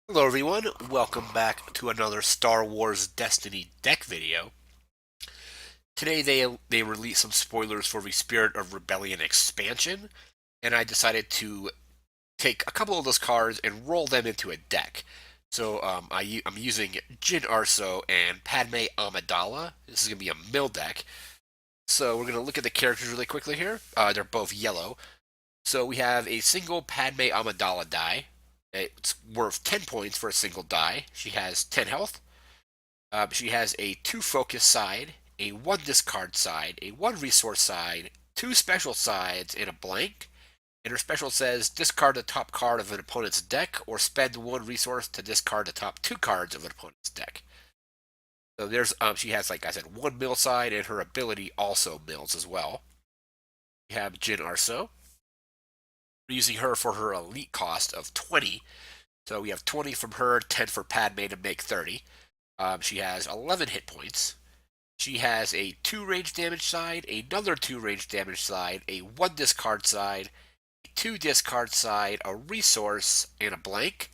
Hello everyone, welcome back to another Star Wars Destiny deck video. Today they released some spoilers for the Spirit of Rebellion expansion, and I decided to take a couple of those cards and roll them into a deck. So I'm using Jyn Erso and Padme Amidala. This is going to be a mill deck. So we're going to look at the characters really quickly here. They're both yellow. So we have a single Padme Amidala die. It's worth 10 points for a single die. She has 10 health. She has a 2 focus side, a 1 discard side, a 1 resource side, 2 special sides, and a blank. And her special says discard the top card of an opponent's deck or spend 1 resource to discard the top 2 cards of an opponent's deck. So she has, like I said, 1 mill side, and her ability also mills as well. We have Jyn Erso. We're using her for her elite cost of 20. So we have 20 from her, 10 for Padme to make 30. She has 11 hit points. She has a 2 range damage side, another 2 range damage side, a 1 discard side, a 2 discard side, a resource, and a blank.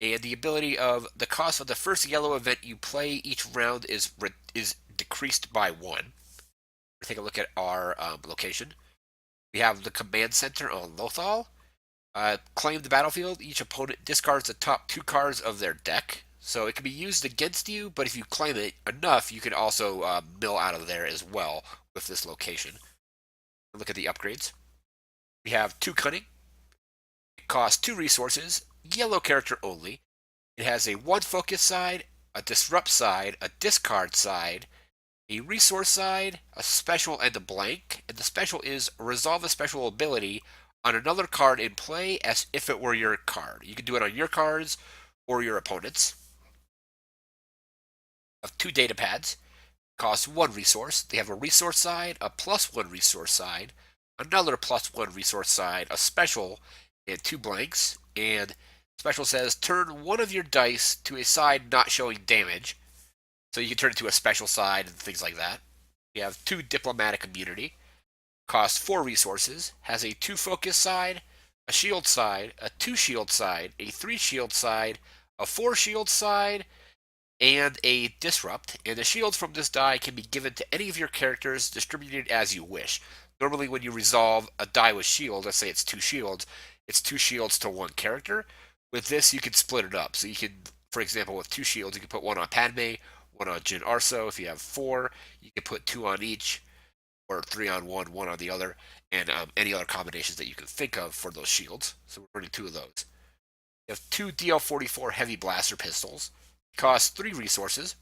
And the ability of the cost of the first yellow event you play each round is decreased by 1. Take a look at our location. We have the command center on Lothal. Claim the battlefield. Each opponent discards the top 2 cards of their deck. So it can be used against you, but if you claim it enough, you can also mill out of there as well with this location. Look at the upgrades. We have 2 Cunning. It costs 2 resources. Yellow character only. It has a 1 focus side, a disrupt side, a discard side, a resource side, a special, and a blank. And the special is resolve a special ability on another card in play as if it were your card. You can do it on your cards or your opponent's. Of 2 Datapads, cost 1 resource. They have a resource side, a +1 resource side, another +1 resource side, a special, and 2 blanks. And special says turn one of your dice to a side not showing damage. So you can turn it to a special side and things like that. You have 2 Diplomatic Immunity. Costs 4 resources. Has a 2 focus side, a shield side, a 2 shield side, a 3 shield side, a 4 shield side, and a disrupt. And the shields from this die can be given to any of your characters, distributed as you wish. Normally, when you resolve a die with shield, let's say it's 2 shields, it's 2 shields to 1 character. With this, you can split it up. So you can, for example, with 2 shields, you can put 1 on Padme, 1 on Jyn Erso. If you have 4, you can put 2 on each, or 3 on 1, 1 on the other, and any other combinations that you can think of for those shields. So we're running 2 of those. You have 2 DL-44 heavy blaster pistols. Cost 3 resources.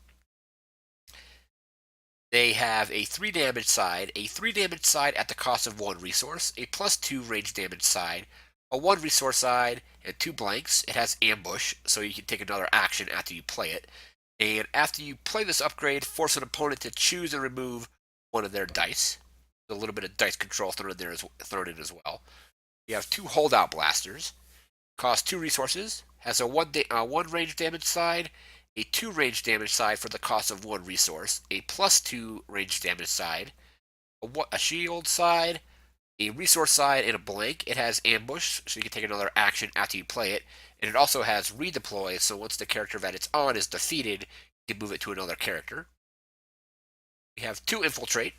They have a 3 damage side, a 3 damage side at the cost of 1 resource, a +2 range damage side, a 1 resource side, and 2 blanks. It has ambush, so you can take another action after you play it. And after you play this upgrade, force an opponent to choose and remove one of their dice. A little bit of dice control thrown in as well. You have 2 holdout blasters. Cost 2 resources. Has a 1 range damage side, a 2 range damage side for the cost of 1 resource, a +2 range damage side, a shield side, a resource side, and a blank. It has ambush, so you can take another action after you play it. And it also has redeploy, so once the character that it's on is defeated, you can move it to another character. We have 2 infiltrate.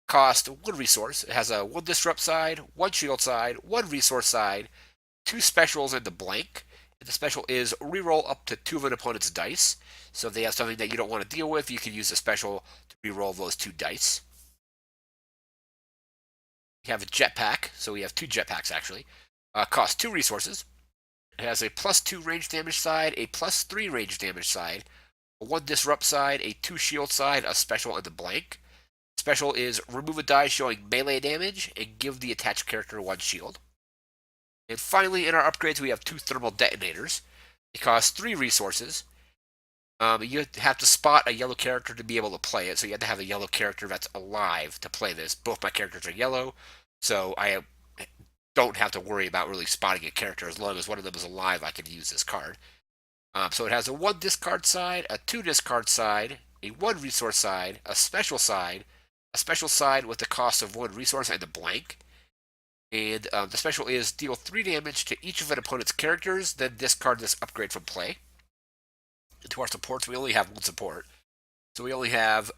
Cost 1 resource. It has a 1 disrupt side, 1 shield side, 1 resource side, 2 specials, and the blank. And the special is reroll up to 2 of an opponent's dice. So if they have something that you don't want to deal with, you can use the special to reroll those 2 dice. We have a jetpack, so we have 2 jetpacks actually. Cost 2 resources. It has a +2 range damage side, a +3 range damage side, a 1 disrupt side, a 2 shield side, a special, and a blank. Special is remove a die showing melee damage and give the attached character 1 shield. And finally, in our upgrades, we have 2 thermal detonators. It costs 3 resources. You have to spot a yellow character to be able to play it, so you have to have a yellow character that's alive to play this. Both my characters are yellow, so I don't have to worry about really spotting a character. As long as one of them is alive, I can use this card. So it has a 1 discard side, a 2 discard side, a 1 resource side, a special side with the cost of 1 resource, and a blank. And the special is deal 3 damage to each of an opponent's characters, then discard this upgrade from play. And to our supports, we only have one support. So we have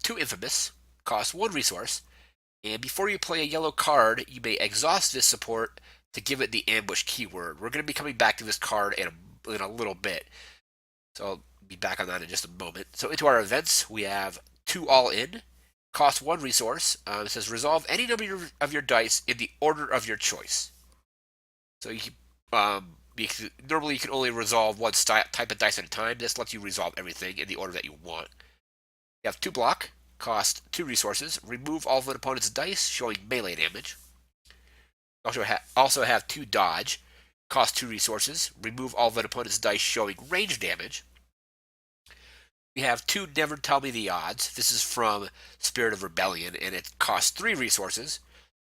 2 Infamous, cost 1 resource, and before you play a yellow card, you may exhaust this support to give it the ambush keyword. We're going to be coming back to this card in a little bit, so I'll be back on that in just a moment. So into our events, we have 2 all-in, cost 1 resource. It says resolve any number of your dice in the order of your choice. So normally you can only resolve one type of dice at a time. This lets you resolve everything in the order that you want. You have 2 block, cost 2 resources. Remove all of an opponent's dice, showing melee damage. You also have 2 dodge, cost 2 resources. Remove all of an opponent's dice, showing range damage. We have 2 Never Tell Me the Odds. This is from Spirit of Rebellion, and it costs 3 resources.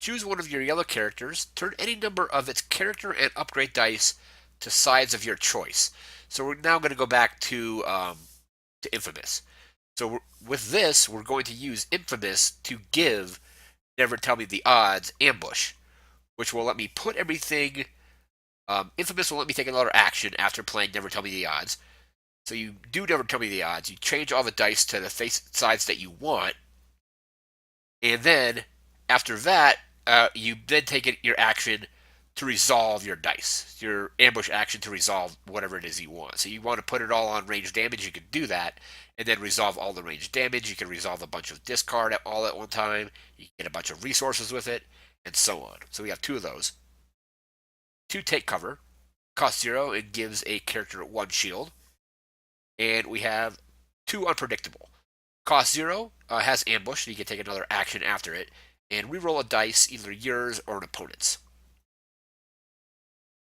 Choose one of your yellow characters. Turn any number of its character and upgrade dice to sides of your choice. So we're now going to go back to Infamous. So with this, we're going to use Infamous to give Never Tell Me the Odds ambush, which will let me put everything. Infamous will let me take another action after playing Never Tell Me the Odds. So you do Never Tell Me the Odds. You change all the dice to the sides that you want, and then after that, you then take your action to resolve your dice, your ambush action to resolve whatever it is you want. So you want to put it all on range damage, you can do that, and then resolve all the range damage. You can resolve a bunch of discard all at one time. You can get a bunch of resources with it, and so on. So we have 2 of those. 2 take cover, cost 0 and gives a character 1 shield. And we have 2 unpredictable. Cost 0 has ambush, so you can take another action after it, and reroll a dice, either yours or an opponent's.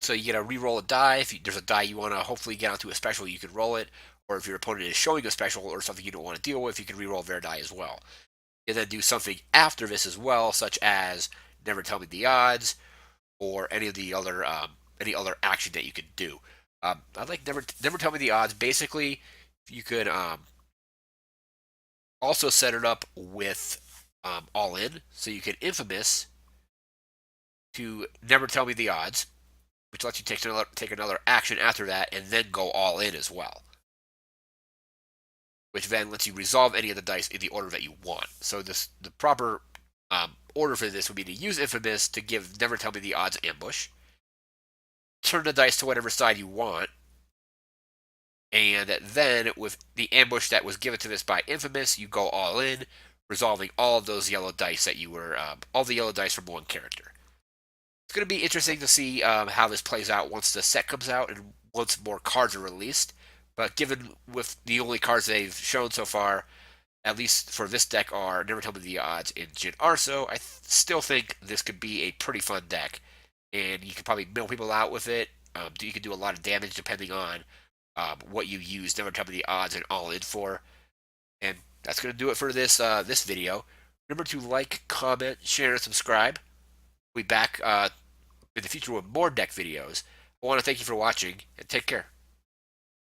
So you get to reroll a die. If there's a die you want to hopefully get onto a special, you can roll it. Or if your opponent is showing a special or something you don't want to deal with, you can reroll their die as well. You then do something after this as well, such as Never Tell Me the Odds, or any other action that you could do. I like Never Tell Me the Odds. Basically, you could also set it up with all in, so you can Infamous to Never Tell Me the Odds, which lets you take another action after that, and then go all in as well, which then lets you resolve any of the dice in the order that you want. So the proper order for this would be to use Infamous to give Never Tell Me the Odds ambush, turn the dice to whatever side you want, and then with the ambush that was given to this by Infamous, you go all in, resolving all of those yellow dice that you were, all the yellow dice from one character. It's going to be interesting to see how this plays out once the set comes out and once more cards are released. But given with the only cards they've shown so far, at least for this deck, are Never Tell Me the Odds and Jyn Erso, I still think this could be a pretty fun deck. And you can probably mill people out with it. You can do a lot of damage depending on what you use Never Tell Me the Odds and all in for. And that's going to do it for this video. Remember to like, comment, share, and subscribe. We'll be back in the future with more deck videos. I want to thank you for watching, and take care.